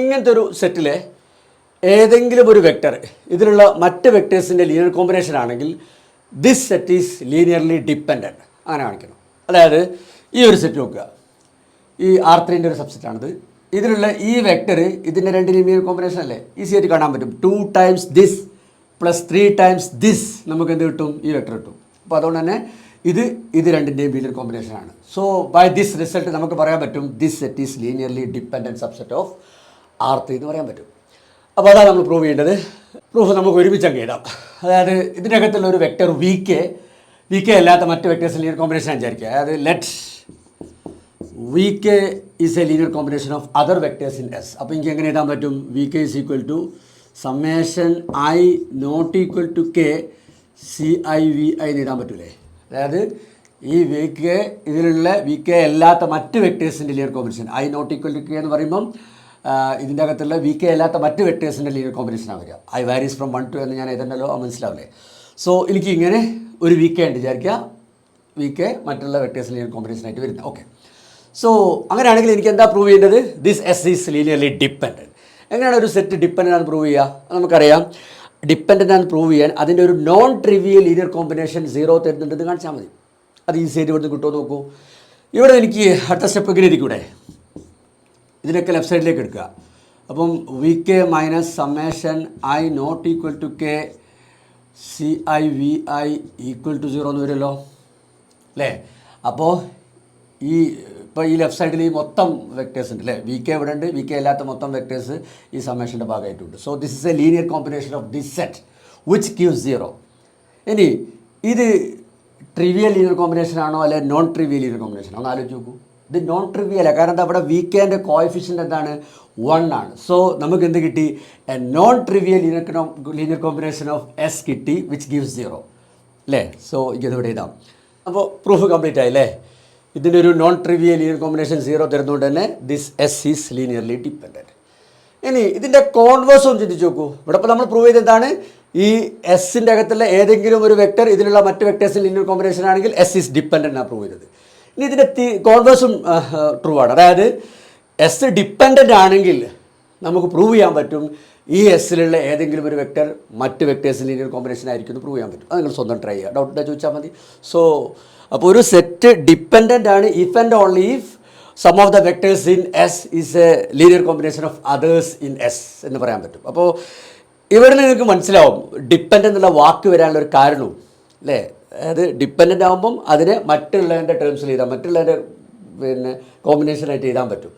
ഇങ്ങനത്തെ ഒരു സെറ്റിലെ ഏതെങ്കിലും ഒരു വെക്ടർ ഇതിലുള്ള മറ്റ് വെക്ടേഴ്സിൻ്റെ ലീനിയർ കോമ്പിനേഷൻ ആണെങ്കിൽ this set is linearly dependent അങ്ങനെ കാണിക്കണം. അതായത് ഈ ഒരു സെറ്റ് നോക്കുക, ഈ R3ൻ്റെ ഒരു സബ്സെറ്റാണിത്. ഇതിലുള്ള ഈ വെക്ടർ ഇതിൻ്റെ രണ്ട് ലീനിയർ കോമ്പിനേഷൻ അല്ലേ, ഈസി ആയിട്ട് കാണാൻ പറ്റും. 2 times this plus 3 times this നമുക്ക് എന്ത് കിട്ടും? ഈ വെക്ടർ കിട്ടും. അപ്പോൾ അതുകൊണ്ട് തന്നെ ഇത് രണ്ടിൻ്റെയും ലീനിയർ കോമ്പിനേഷനാണ്. സോ ബൈ ദിസ് റിസൾട്ട് നമുക്ക് പറയാൻ പറ്റും this set is linearly dependent subset of R3 എന്ന് പറയാൻ പറ്റും. അപ്പോൾ അതാണ് നമ്മൾ പ്രൂവ് ചെയ്യേണ്ടത്. പ്രൂഫ് നമുക്ക് ഒരുമിച്ച് അങ്ങ് ഇടാം. അതായത് ഇതിനകത്തുള്ള ഒരു വെക്ടർ വി കെ അല്ലാത്ത മറ്റ് വെക്ടേഴ്സ് ലീനിയർ കോമ്പിനേഷൻ വിചാരിക്കുക. അതായത് let V K is a linear combination of other vectors in S. അപ്പോൾ എനിക്ക് എങ്ങനെ എഴുതാൻ പറ്റും? V K is equal to summation I not equal to K C I V I എന്ന് എഴുതാൻ പറ്റൂലേ. അതായത് ഈ വി കെ ഇതിലുള്ള വി കെ അല്ലാത്ത മറ്റ് വെക്ടേഴ്സിൻ്റെ linear combination I not equal to K എന്ന് പറയുമ്പം ഇതിൻ്റെ അകത്തുള്ള വി കെ അല്ലാത്ത മറ്റ് വെക്ടേഴ്സിൻ്റെ ലീനിയർ കോമ്പിനേഷനാണ് വരിക. ഐ വാരീസ് ഫ്രം 1 to എന്ന് ഞാൻ എഴുതണ്ടല്ലോ, മനസ്സിലാവില്ലേ? സോ എനിക്ക് ഇങ്ങനെ ഒരു വി കെ ഉണ്ട് വിചാരിക്കുക, വി കെ മറ്റുള്ള വെക്ടേഴ്സ് ലീനിയർ കോമ്പിനേഷനായിട്ട് വരുന്നത്. ഓക്കെ, സോ അങ്ങനെയാണെങ്കിൽ എനിക്ക് എന്താ പ്രൂവ് ചെയ്യേണ്ടത്? This S is linearly dependent. എങ്ങനെയാണ് ഒരു സെറ്റ് ഡിപ്പെൻഡൻ്റ് ആണെന്ന് പ്രൂവ് ചെയ്യുക? നമുക്കറിയാം, ഡിപ്പെൻഡൻ്റ് ആണെന്ന് പ്രൂവ് ചെയ്യാൻ അതിൻ്റെ ഒരു നോൺ ട്രിവിയൽ ലീനിയർ കോമ്പിനേഷൻ 0 തരുന്നുണ്ടെന്ന് കാണിച്ചാൽ മതി. അത് ഈസി ആയിട്ട് ഇവിടുന്ന് കിട്ടുമോ നോക്കൂ. ഇവിടെ എനിക്ക് അടുത്ത സ്റ്റെപ്പ് ഇങ്ങനെ ഇരിക്കൂടെ, ഇതിനൊക്കെ ലെഫ്റ്റ് സൈഡിലേക്ക് എടുക്കുക. അപ്പം v k minus summation I not equal to K C I V i equal to 0 എന്ന് വരുമല്ലോ അല്ലേ. അപ്പോൾ ഇപ്പോൾ ഈ ലെഫ്റ്റ് സൈഡിൽ ഈ മൊത്തം വെക്ടേഴ്സ് ഉണ്ട് അല്ലേ. വി കെ ഇവിടെ ഉണ്ട്, വി കെ അല്ലാത്ത മൊത്തം വെക്ടേഴ്സ് ഈ സമ്മേഷൻ്റെ ഭാഗമായിട്ടുണ്ട്. So this is a linear combination of this set which gives 0. ഇനി ഇത് ട്രിവിയൽ ലീനിയർ കോമ്പിനേഷൻ ആണോ അല്ലെ നോൺ ട്രിവിയൽ ലീനിയർ കോമ്പിനേഷൻ ആണോ? ഒന്ന് ആലോചിച്ച് നോക്കൂ. ഇത് നോൺ ട്രിവിയൽ ആണ്, കാരണം എന്താ അവിടെ വി കെൻ്റെ കോഎഫിഷ്യൻ്റ് എന്താണ്? 1 ആണ്. സോ നമുക്ക് എന്ത് കിട്ടി? A non trivial linear combination of S കിട്ടി വിച്ച് ഗിവ്സ് 0 അല്ലേ. സോ ഇതിവിടെ എഴുതാം. അപ്പോൾ പ്രൂഫ് കംപ്ലീറ്റ് ആയില്ലേ. ഇതിൻ്റെ ഒരു നോൺ ട്രിവിയൽ ലീനിയർ കോമ്പിനേഷൻ 0 തരുന്നതുകൊണ്ട് തന്നെ this S is linearly dependent. ഇനി ഇതിൻ്റെ കോൺവേഴ്സ് ഒന്ന് ചിന്തിച്ച് നോക്കൂ. ഇവിടെ ഇപ്പോൾ നമ്മൾ പ്രൂവ് ചെയ്തതാണ് ഈ എസിൻ്റെ അകത്തുള്ള ഏതെങ്കിലും ഒരു വെക്ടർ ഇതിലുള്ള മറ്റ് വെക്ടേഴ്സിന് ലീനിയർ കോമ്പിനേഷൻ ആണെങ്കിൽ എസ് ഈസ് ഡിപ്പെൻഡൻ്റ് ആണ് പ്രൂവ് ചെയ്തത്. ഇനി ഇതിൻ്റെ കോൺവേഴ്സും ട്രൂ ആണ്. അതായത് എസ് ഡിപ്പെൻഡൻ്റ് ആണെങ്കിൽ നമുക്ക് പ്രൂവ് ചെയ്യാൻ പറ്റും ഈ എസ്സിലുള്ള ഏതെങ്കിലും ഒരു വെക്ടർ മറ്റ് വെക്ടേഴ്സിന് ലീനിയർ കോമ്പിനേഷൻ ആയിരിക്കും എന്ന് പ്രൂവ് ചെയ്യാൻ പറ്റും. അത് നിങ്ങൾ സ്വന്തം ട്രൈ ചെയ്യുക, ഡൗട്ട് ഉണ്ടെങ്കിൽ ചോദിച്ചാൽ മതി. സോ അപ്പോൾ ഒരു സെറ്റ് ഡിപ്പെൻഡൻ്റ് ആണ് if and only if some of the vectors in S is a linear combination of others in S എന്ന് പറയാൻ പറ്റും. അപ്പോൾ ഇവിടെ നിങ്ങൾക്ക് മനസ്സിലാവും ഡിപ്പെൻഡ് എന്നുള്ള വാക്ക് വരാനുള്ള ഒരു കാരണവും അല്ലേ. അതായത് ഡിപ്പെൻഡൻ്റ് ആകുമ്പം അതിനെ മറ്റുള്ളതിൻ്റെ ടേംസിൽ എഴുതാം, മറ്റുള്ളതിൻ്റെ കോമ്പിനേഷനായിട്ട് എഴുതാൻ പറ്റും.